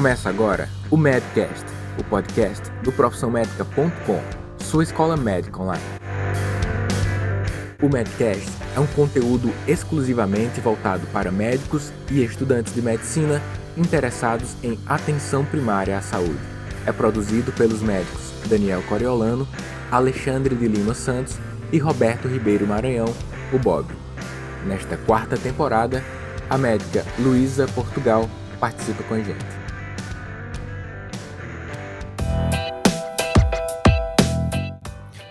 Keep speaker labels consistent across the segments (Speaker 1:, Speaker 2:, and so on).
Speaker 1: Começa agora o Medcast, o podcast do profissãomedica.com, sua escola médica online. O Medcast é um conteúdo exclusivamente voltado para médicos e estudantes de medicina interessados em atenção primária à saúde. É produzido pelos médicos Daniel Coriolano, Alexandre de Lima Santos e Roberto Ribeiro Maranhão, o Bob. Nesta quarta temporada, a médica Luísa Portugal participa com a gente.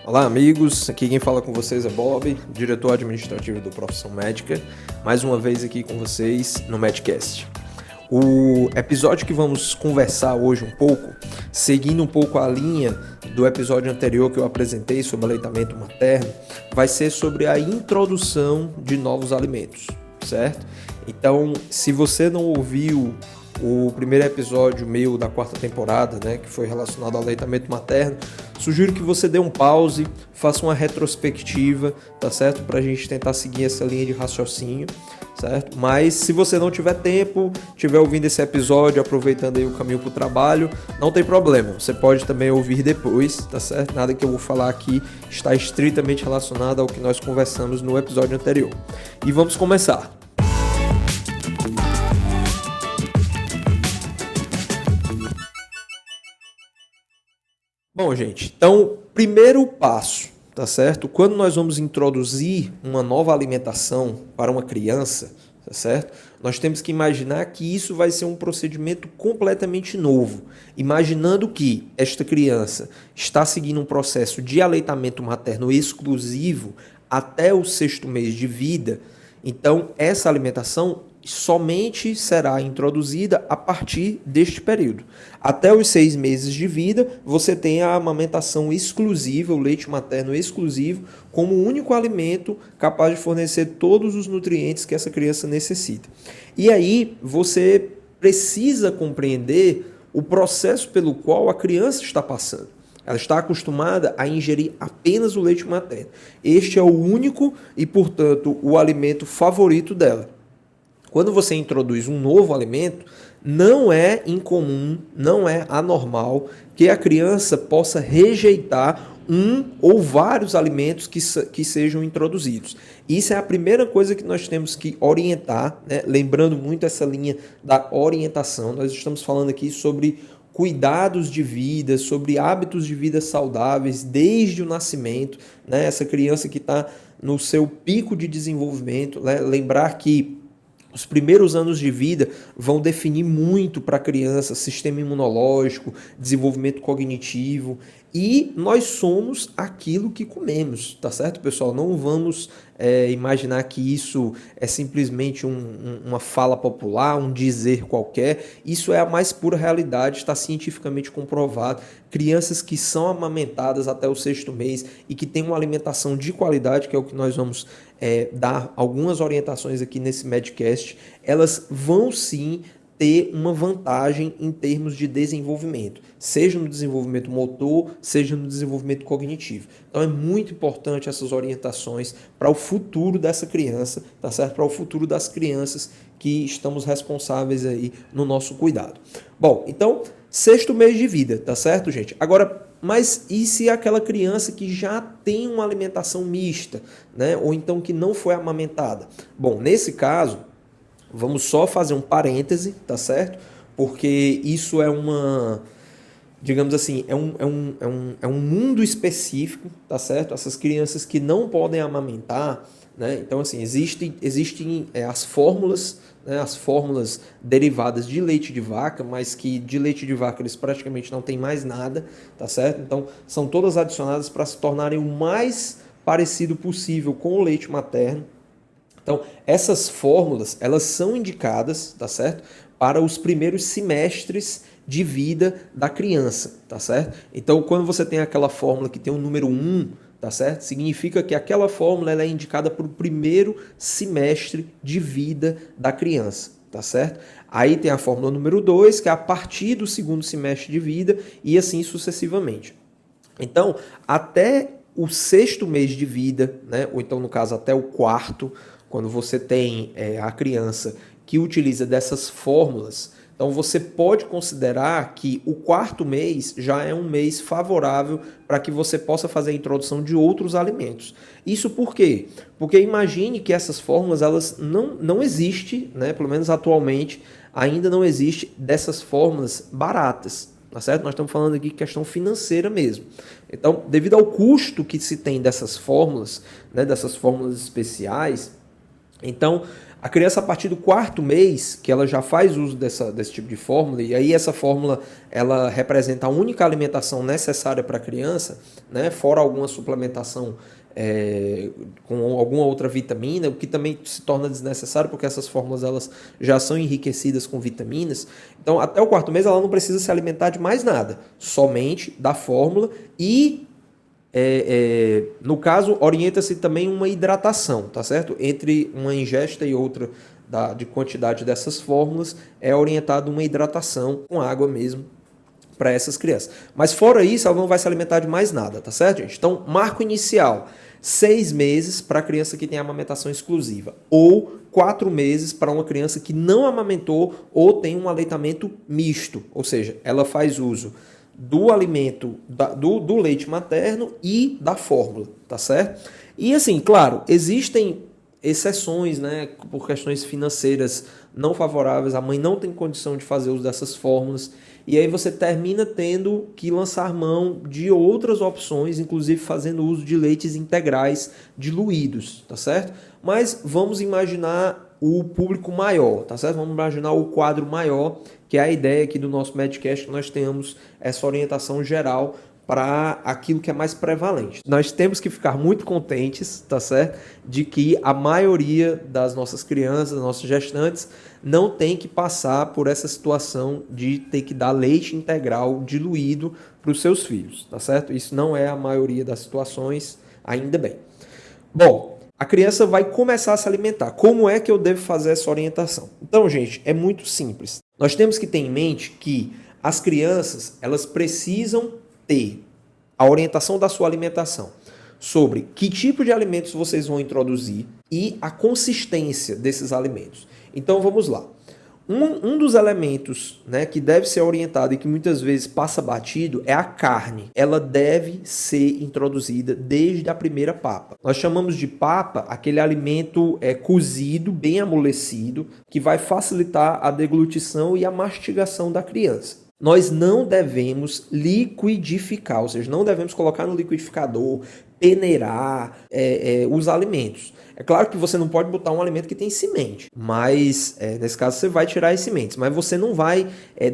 Speaker 2: Olá amigos, aqui quem fala com vocês é Bob, diretor administrativo do Profissão Médica, mais uma vez aqui com vocês no Medcast. O episódio que vamos conversar hoje um pouco, seguindo um pouco a linha do episódio anterior que eu apresentei sobre aleitamento materno, vai ser sobre a introdução de novos alimentos, certo? Então, se você não ouviu o primeiro episódio meu da quarta temporada, né, que foi relacionado ao aleitamento materno, sugiro que você dê um pause, faça uma retrospectiva, tá certo? Pra gente tentar seguir essa linha de raciocínio, certo? Mas se você não tiver tempo, estiver ouvindo esse episódio, aproveitando aí o caminho pro trabalho, não tem problema, você pode também ouvir depois, tá certo? Nada que eu vou falar aqui está estritamente relacionado ao que nós conversamos no episódio anterior. E vamos começar. Bom, gente, então, primeiro passo, tá certo? Quando nós vamos introduzir uma nova alimentação para uma criança, tá certo? Nós temos que imaginar que isso vai ser um procedimento completamente novo. Imaginando que esta criança está seguindo um processo de aleitamento materno exclusivo até o 6º mês de vida, então essa alimentação somente será introduzida a partir deste período. Até os 6 meses de vida, você tem a amamentação exclusiva, o leite materno exclusivo, como o único alimento capaz de fornecer todos os nutrientes que essa criança necessita. E aí, você precisa compreender o processo pelo qual a criança está passando. Ela está acostumada a ingerir apenas o leite materno. Este é o único e, portanto, o alimento favorito dela. Quando você introduz um novo alimento, não é incomum, não é anormal que a criança possa rejeitar um ou vários alimentos que sejam introduzidos. Isso é a primeira coisa que nós temos que orientar, né? Lembrando muito essa linha da orientação. Nós estamos falando aqui sobre cuidados de vida, sobre hábitos de vida saudáveis desde o nascimento, né? Essa criança que está no seu pico de desenvolvimento, né? Lembrar que os primeiros anos de vida vão definir muito para a criança sistema imunológico, desenvolvimento cognitivo, e nós somos aquilo que comemos, tá certo, pessoal? Não vamos imaginar que isso é simplesmente uma fala popular, um dizer qualquer. Isso é a mais pura realidade, está cientificamente comprovado. Crianças que são amamentadas até o 6º mês e que têm uma alimentação de qualidade, que é o que nós vamos dar algumas orientações aqui nesse Medcast, elas vão sim ter uma vantagem em termos de desenvolvimento, seja no desenvolvimento motor, seja no desenvolvimento cognitivo. Então é muito importante essas orientações para o futuro dessa criança, tá certo? Para o futuro das crianças que estamos responsáveis aí no nosso cuidado. Bom, então, 6º mês de vida, tá certo, gente? Agora, mas e se aquela criança que já tem uma alimentação mista, né? Ou então que não foi amamentada? Bom, nesse caso, vamos só fazer um parêntese, tá certo? Porque isso é uma, digamos assim, é um mundo específico, tá certo? Essas crianças que não podem amamentar, né? Então, assim, existem as fórmulas, né? As fórmulas derivadas de leite de vaca, mas que de leite de vaca eles praticamente não têm mais nada, tá certo? Então, são todas adicionadas para se tornarem o mais parecido possível com o leite materno. Então, essas fórmulas, elas são indicadas, tá certo? Para os primeiros semestres de vida da criança, tá certo? Então, quando você tem aquela fórmula que tem o número 1, tá certo? Significa que aquela fórmula ela é indicada para o primeiro semestre de vida da criança, tá certo? Aí tem a fórmula número 2, que é a partir do 2º semestre de vida e assim sucessivamente. Então, até o 6º mês de vida, né? Ou então, no caso, até o 4º, quando você tem a criança que utiliza dessas fórmulas, Então você pode considerar que o 4º mês já é um mês favorável para que você possa fazer a introdução de outros alimentos. Isso por quê? Porque imagine que essas fórmulas elas não existem, né? Pelo menos atualmente ainda não existe dessas fórmulas baratas. Tá certo? Nós estamos falando aqui de questão financeira mesmo. Então, devido ao custo que se tem dessas fórmulas, né, dessas fórmulas especiais, então a criança a partir do 4º mês, que ela já faz uso desse tipo de fórmula, e aí essa fórmula ela representa a única alimentação necessária para a criança, né, fora alguma suplementação com alguma outra vitamina, o que também se torna desnecessário porque essas fórmulas elas já são enriquecidas com vitaminas. Então, até o 4º mês ela não precisa se alimentar de mais nada, somente da fórmula e, no caso, orienta-se também uma hidratação, tá certo? Entre uma ingesta e outra de quantidade dessas fórmulas, é orientada uma hidratação com água mesmo, para essas crianças. Mas fora isso, ela não vai se alimentar de mais nada, tá certo, gente? Então, marco inicial, 6 meses para a criança que tem amamentação exclusiva, ou 4 meses para uma criança que não amamentou ou tem um aleitamento misto, ou seja, ela faz uso do alimento, do leite materno e da fórmula, tá certo? E assim, claro, existem exceções, né, por questões financeiras não favoráveis, a mãe não tem condição de fazer uso dessas fórmulas, e aí você termina tendo que lançar mão de outras opções, inclusive fazendo uso de leites integrais diluídos, tá certo? Mas vamos imaginar o público maior, tá certo? Vamos imaginar o quadro maior, que é a ideia aqui do nosso Medcast, que nós tenhamos essa orientação geral para aquilo que é mais prevalente. Nós temos que ficar muito contentes, tá certo? De que a maioria das nossas crianças, das nossas gestantes, não tem que passar por essa situação de ter que dar leite integral diluído para os seus filhos, tá certo? Isso não é a maioria das situações, ainda bem. Bom, a criança vai começar a se alimentar. Como é que eu devo fazer essa orientação? Então, gente, é muito simples. Nós temos que ter em mente que as crianças, elas precisam ter a orientação da sua alimentação sobre que tipo de alimentos vocês vão introduzir e a consistência desses alimentos. Então vamos lá. Um dos elementos, né, que deve ser orientado e que muitas vezes passa batido é a carne. Ela deve ser introduzida desde a primeira papa. Nós chamamos de papa aquele alimento cozido, bem amolecido, que vai facilitar a deglutição e a mastigação da criança. Nós não devemos liquidificar, ou seja, não devemos colocar no liquidificador, peneirar os alimentos. É claro que você não pode botar um alimento que tem semente, mas nesse caso você vai tirar as sementes, mas você não vai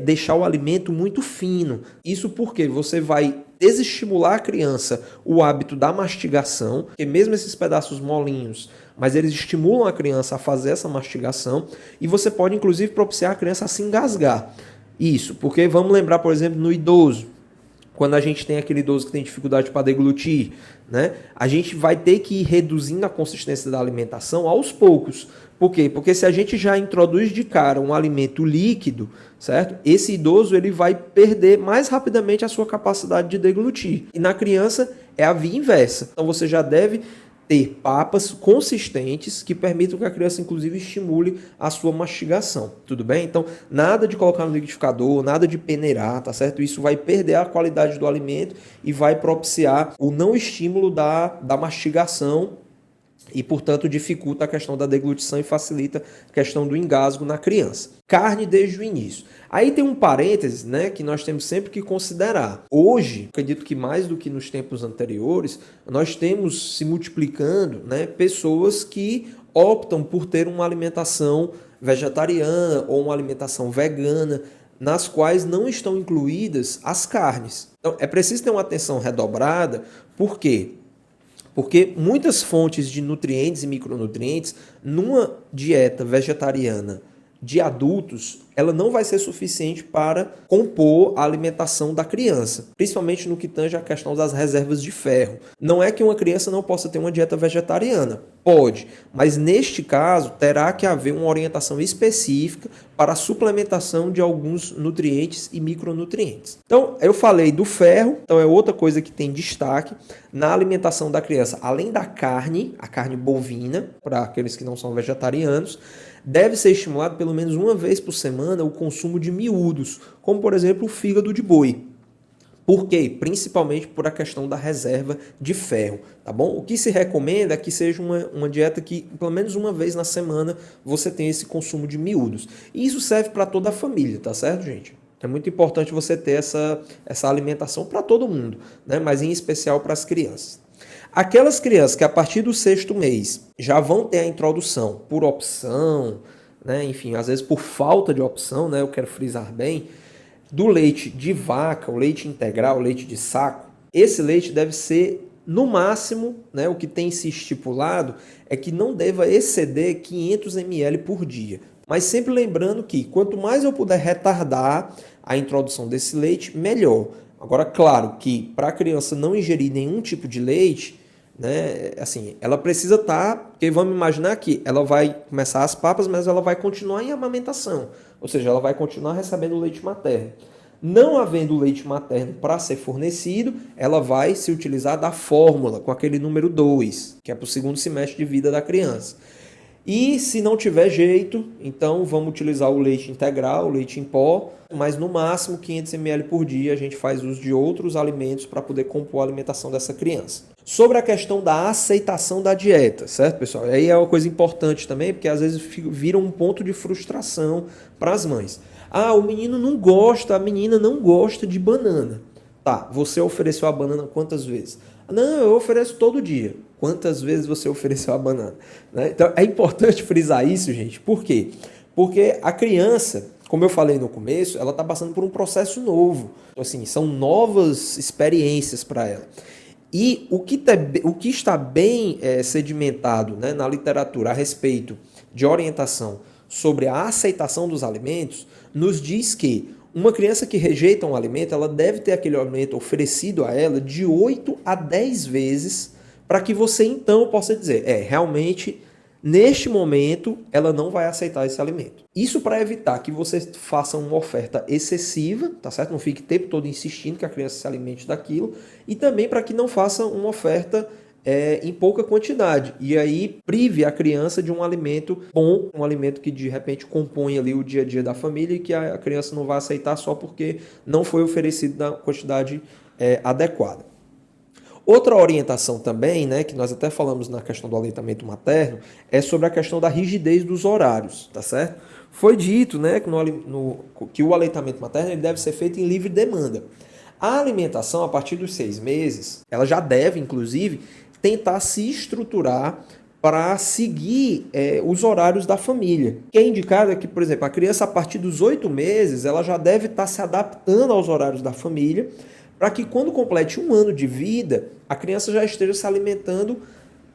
Speaker 2: deixar o alimento muito fino. Isso porque você vai desestimular a criança o hábito da mastigação, porque mesmo esses pedaços molinhos, mas eles estimulam a criança a fazer essa mastigação e você pode inclusive propiciar a criança a se engasgar. Isso, porque vamos lembrar, por exemplo, no idoso, quando a gente tem aquele idoso que tem dificuldade para deglutir, né? A gente vai ter que ir reduzindo a consistência da alimentação aos poucos. Por quê? Porque se a gente já introduz de cara um alimento líquido, certo? Esse idoso ele vai perder mais rapidamente a sua capacidade de deglutir. E na criança é a via inversa. Então você já deve ter papas consistentes que permitam que a criança, inclusive, estimule a sua mastigação, tudo bem? Então, nada de colocar no liquidificador, nada de peneirar, tá certo? Isso vai perder a qualidade do alimento e vai propiciar o não estímulo da mastigação e, portanto, dificulta a questão da deglutição e facilita a questão do engasgo na criança. Carne desde o início. Aí tem um parêntese, né, que nós temos sempre que considerar. Hoje, acredito que mais do que nos tempos anteriores, nós temos se multiplicando, né, pessoas que optam por ter uma alimentação vegetariana ou uma alimentação vegana, nas quais não estão incluídas as carnes. Então, é preciso ter uma atenção redobrada, por quê? Porque muitas fontes de nutrientes e micronutrientes, numa dieta vegetariana de adultos, ela não vai ser suficiente para compor a alimentação da criança, principalmente no que tange a questão das reservas de ferro. Não é que uma criança não possa ter uma dieta vegetariana, pode, mas neste caso terá que haver uma orientação específica para a suplementação de alguns nutrientes e micronutrientes. Então, eu falei do ferro, então é outra coisa que tem destaque na alimentação da criança, além da carne, a carne bovina, para aqueles que não são vegetarianos, deve ser estimulado pelo menos uma vez por semana semana o consumo de miúdos, como por exemplo o fígado de boi. Por quê? Principalmente por a questão da reserva de ferro, tá bom? O que se recomenda é que seja uma dieta que, pelo menos uma vez na semana, você tenha esse consumo de miúdos. E isso serve para toda a família, tá certo, gente? É muito importante você ter essa alimentação para todo mundo, né? Mas em especial para as crianças. Aquelas crianças que a partir do 6º mês já vão ter a introdução por opção, né? Enfim, às vezes por falta de opção, né? Eu quero frisar bem, do leite de vaca, o leite integral, o leite de saco, esse leite deve ser, no máximo, né, o que tem se estipulado é que não deva exceder 500 ml por dia. Mas sempre lembrando que quanto mais eu puder retardar a introdução desse leite, melhor. Agora, claro que para a criança não ingerir nenhum tipo de leite, né, assim, ela precisa estar, porque vamos imaginar que ela vai começar as papas, mas ela vai continuar em amamentação, ou seja, ela vai continuar recebendo leite materno. Não havendo leite materno para ser fornecido, ela vai se utilizar da fórmula com aquele número 2, que é para o 2º semestre de vida da criança. E se não tiver jeito, então vamos utilizar o leite integral, o leite em pó, mas no máximo 500 ml por dia a gente faz uso de outros alimentos para poder compor a alimentação dessa criança. Sobre a questão da aceitação da dieta, certo, pessoal? Aí é uma coisa importante também, porque às vezes vira um ponto de frustração para as mães. Ah, o menino não gosta, a menina não gosta de banana. Tá, você ofereceu a banana quantas vezes? Não, eu ofereço todo dia. Quantas vezes você ofereceu a banana? Né? Então é importante frisar isso, gente. Por quê? Porque a criança, como eu falei no começo, ela está passando por um processo novo. Então, assim, são novas experiências para ela. E o que está bem sedimentado, né, na literatura a respeito de orientação sobre a aceitação dos alimentos, nos diz que uma criança que rejeita um alimento, ela deve ter aquele alimento oferecido a ela de 8 a 10 vezes para que você então possa dizer, realmente, neste momento, ela não vai aceitar esse alimento. Isso para evitar que você faça uma oferta excessiva, tá certo? Não fique o tempo todo insistindo que a criança se alimente daquilo, e também para que não faça uma oferta em pouca quantidade. E aí prive a criança de um alimento bom, um alimento que de repente compõe ali o dia a dia da família e que a criança não vai aceitar só porque não foi oferecido na quantidade adequada. Outra orientação também, né, que nós até falamos na questão do aleitamento materno, é sobre a questão da rigidez dos horários, tá certo? Foi dito, né, que o aleitamento materno ele deve ser feito em livre demanda. A alimentação, a partir dos 6 meses, ela já deve, inclusive, tentar se estruturar para seguir os horários da família. O que é indicado é que, por exemplo, a criança, a partir dos 8 meses, ela já deve estar se adaptando aos horários da família, para que quando complete 1 ano de vida, a criança já esteja se alimentando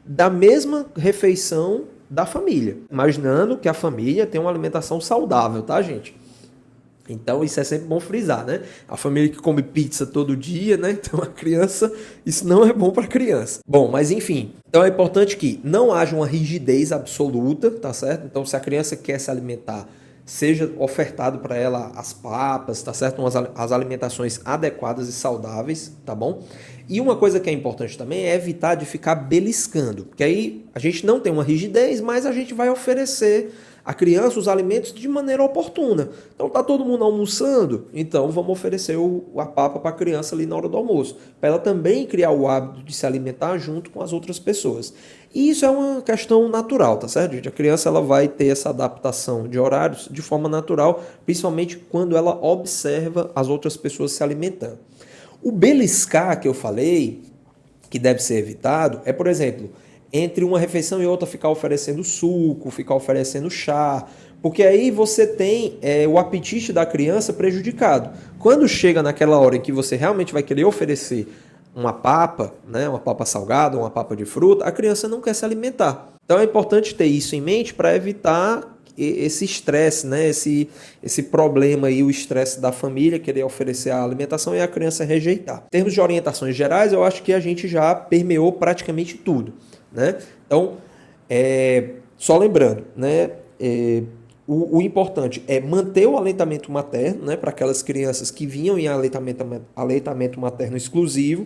Speaker 2: da mesma refeição da família. Imaginando que a família tem uma alimentação saudável, tá, gente? Então isso é sempre bom frisar, né? A família que come pizza todo dia, né? Então a criança, isso não é bom para a criança. Bom, mas enfim, então é importante que não haja uma rigidez absoluta, tá certo? Então se a criança quer se alimentar, seja ofertado para ela as papas, tá certo? As alimentações adequadas e saudáveis, tá bom? E uma coisa que é importante também é evitar de ficar beliscando, porque aí a gente não tem uma rigidez, mas a gente vai oferecer à criança os alimentos de maneira oportuna. Então tá todo mundo almoçando, então vamos oferecer a papa para a criança ali na hora do almoço, para ela também criar o hábito de se alimentar junto com as outras pessoas. E isso é uma questão natural, tá certo, gente? A criança ela vai ter essa adaptação de horários de forma natural, principalmente quando ela observa as outras pessoas se alimentando. O beliscar que eu falei, que deve ser evitado, é, por exemplo, entre uma refeição e outra ficar oferecendo suco, ficar oferecendo chá, porque aí você tem o apetite da criança prejudicado. Quando chega naquela hora em que você realmente vai querer oferecer uma papa, né, uma papa salgada, uma papa de fruta, a criança não quer se alimentar. Então é importante ter isso em mente para evitar esse estresse, né, esse problema aí, o estresse da família, querer oferecer a alimentação e a criança rejeitar. Em termos de orientações gerais, eu acho que a gente já permeou praticamente tudo, né? Então, só lembrando, né, o importante é manter o aleitamento materno, né, para aquelas crianças que vinham em aleitamento materno exclusivo,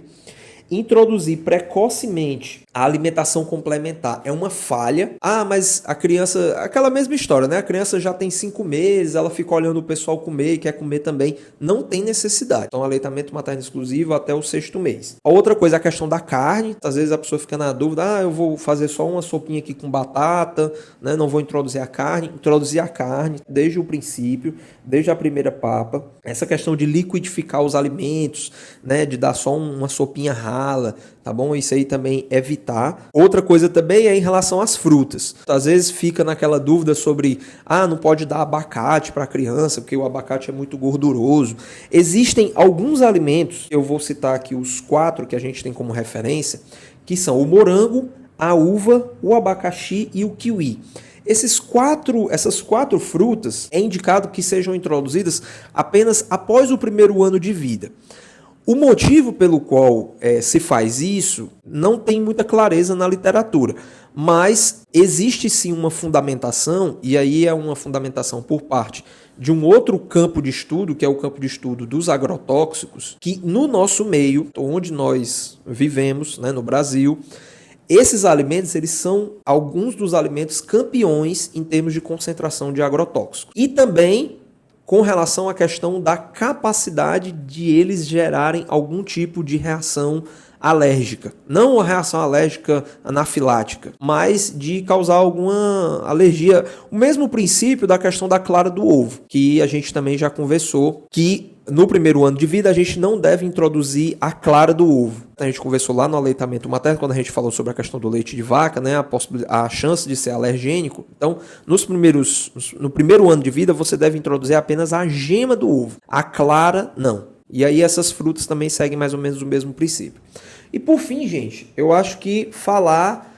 Speaker 2: introduzir precocemente a alimentação complementar é uma falha. Ah, mas a criança, aquela mesma história, né? A criança já tem 5 meses, ela fica olhando o pessoal comer e quer comer também. Não tem necessidade. Então, aleitamento materno exclusivo até o 6º mês. A outra coisa é a questão da carne. Às vezes a pessoa fica na dúvida, eu vou fazer só uma sopinha aqui com batata, né? Não vou introduzir a carne. Introduzir a carne desde o princípio, desde a primeira papa. Essa questão de liquidificar os alimentos, né? De dar só uma sopinha rala, tá bom? Isso aí também evitar. Outra coisa também é em relação às frutas. Às vezes fica naquela dúvida sobre, não pode dar abacate para a criança, porque o abacate é muito gorduroso. Existem alguns alimentos, eu vou citar aqui os 4 que a gente tem como referência, que são o morango, a uva, o abacaxi e o kiwi. Essas 4 frutas é indicado que sejam introduzidas apenas após o 1º ano de vida. O motivo pelo qual se faz isso não tem muita clareza na literatura, mas existe sim uma fundamentação, e aí é uma fundamentação por parte de um outro campo de estudo, que é o campo de estudo dos agrotóxicos, que no nosso meio, onde nós vivemos, né, no Brasil, esses alimentos eles são alguns dos alimentos campeões em termos de concentração de agrotóxicos. E também com relação à questão da capacidade de eles gerarem algum tipo de reação alérgica. Não uma reação alérgica anafilática, mas de causar alguma alergia. O mesmo princípio da questão da clara do ovo, que a gente também já conversou, que no 1º ano de vida a gente não deve introduzir a clara do ovo. A gente conversou lá no aleitamento materno, quando a gente falou sobre a questão do leite de vaca, né, a chance de ser alergênico. Então, no 1º ano de vida, você deve introduzir apenas a gema do ovo. A clara, não. E aí essas frutas também seguem mais ou menos o mesmo princípio. E por fim, gente, eu acho que falar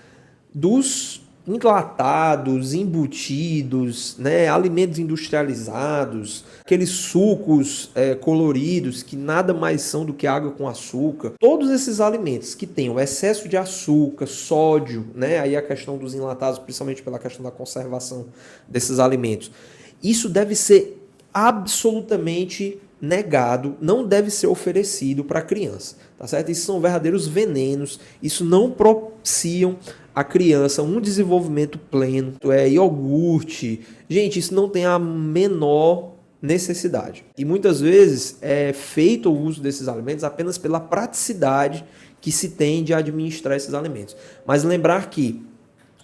Speaker 2: dos enlatados, embutidos, né, alimentos industrializados, aqueles sucos coloridos que nada mais são do que água com açúcar. Todos esses alimentos que têm o excesso de açúcar, sódio, né, aí a questão dos enlatados, principalmente pela questão da conservação desses alimentos, isso deve ser absolutamente negado, não deve ser oferecido para a criança, tá certo? Isso são verdadeiros venenos, isso não propiciam a criança um desenvolvimento pleno, iogurte. Gente, isso não tem a menor necessidade. E muitas vezes é feito o uso desses alimentos apenas pela praticidade que se tem de administrar esses alimentos. Mas lembrar que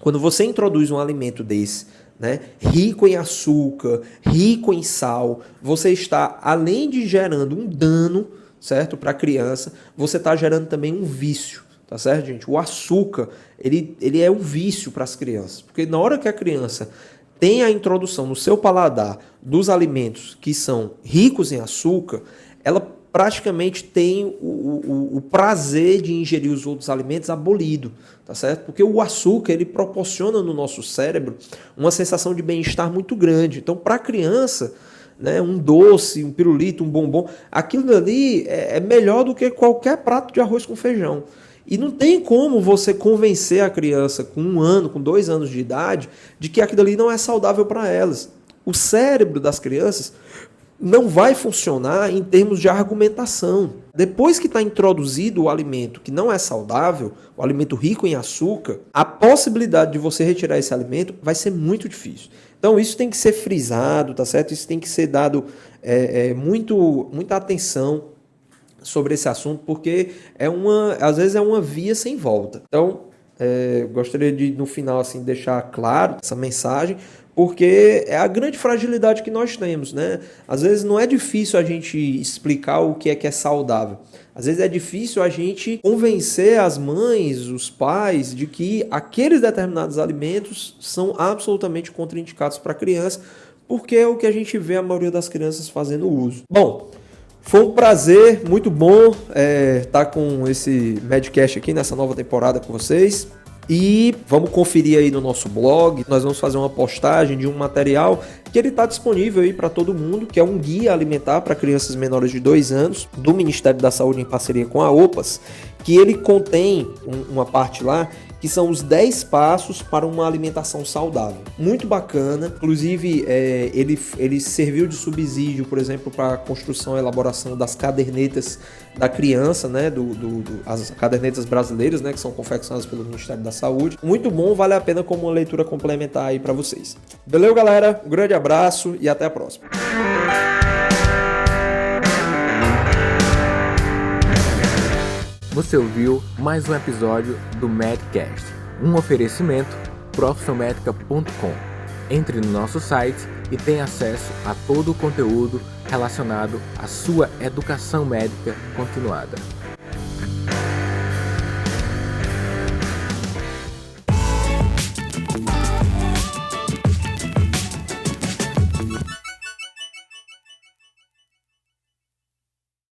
Speaker 2: quando você introduz um alimento desse, né, rico em açúcar, rico em sal, você está, além de gerando um dano, certo, para a criança, você está gerando também um vício. Tá certo, gente? O açúcar, ele é um vício para as crianças. Porque na hora que a criança tem a introdução no seu paladar dos alimentos que são ricos em açúcar, ela praticamente tem o prazer de ingerir os outros alimentos abolido, tá certo? Porque o açúcar, ele proporciona no nosso cérebro uma sensação de bem-estar muito grande. Então, para a criança, né, um doce, um pirulito, um bombom, aquilo ali é melhor do que qualquer prato de arroz com feijão. E não tem como você convencer a criança com 1 ano, com 2 anos de idade, de que aquilo ali não é saudável para elas. O cérebro das crianças não vai funcionar em termos de argumentação. Depois que está introduzido o alimento que não é saudável, o alimento rico em açúcar, a possibilidade de você retirar esse alimento vai ser muito difícil. Então isso tem que ser frisado, tá certo? Isso tem que ser dado muita atenção sobre esse assunto, porque às vezes é uma via sem volta. Então, gostaria de, no final, assim, deixar claro essa mensagem, porque é a grande fragilidade que nós temos, né? Às vezes não é difícil a gente explicar o que é saudável. Às vezes é difícil a gente convencer as mães, os pais, de que aqueles determinados alimentos são absolutamente contraindicados para a criança, porque é o que a gente vê a maioria das crianças fazendo uso. Bom, foi um prazer, muito bom estar com esse Medcast aqui nessa nova temporada com vocês. E vamos conferir aí no nosso blog, nós vamos fazer uma postagem de um material que ele está disponível aí para todo mundo, que é um guia alimentar para crianças menores de 2 anos, do Ministério da Saúde em parceria com a OPAS, que ele contém uma parte lá que são os 10 passos para uma alimentação saudável. Muito bacana, inclusive ele serviu de subsídio, por exemplo, para a construção e elaboração das cadernetas da criança, né, as cadernetas brasileiras, né, que são confeccionadas pelo Ministério da Saúde. Muito bom, vale a pena como uma leitura complementar aí para vocês. Beleza, galera? Um grande abraço e até a próxima.
Speaker 1: Você ouviu mais um episódio do Medcast, um oferecimento profissionmedica.com. Entre no nosso site e tenha acesso a todo o conteúdo relacionado à sua educação médica continuada.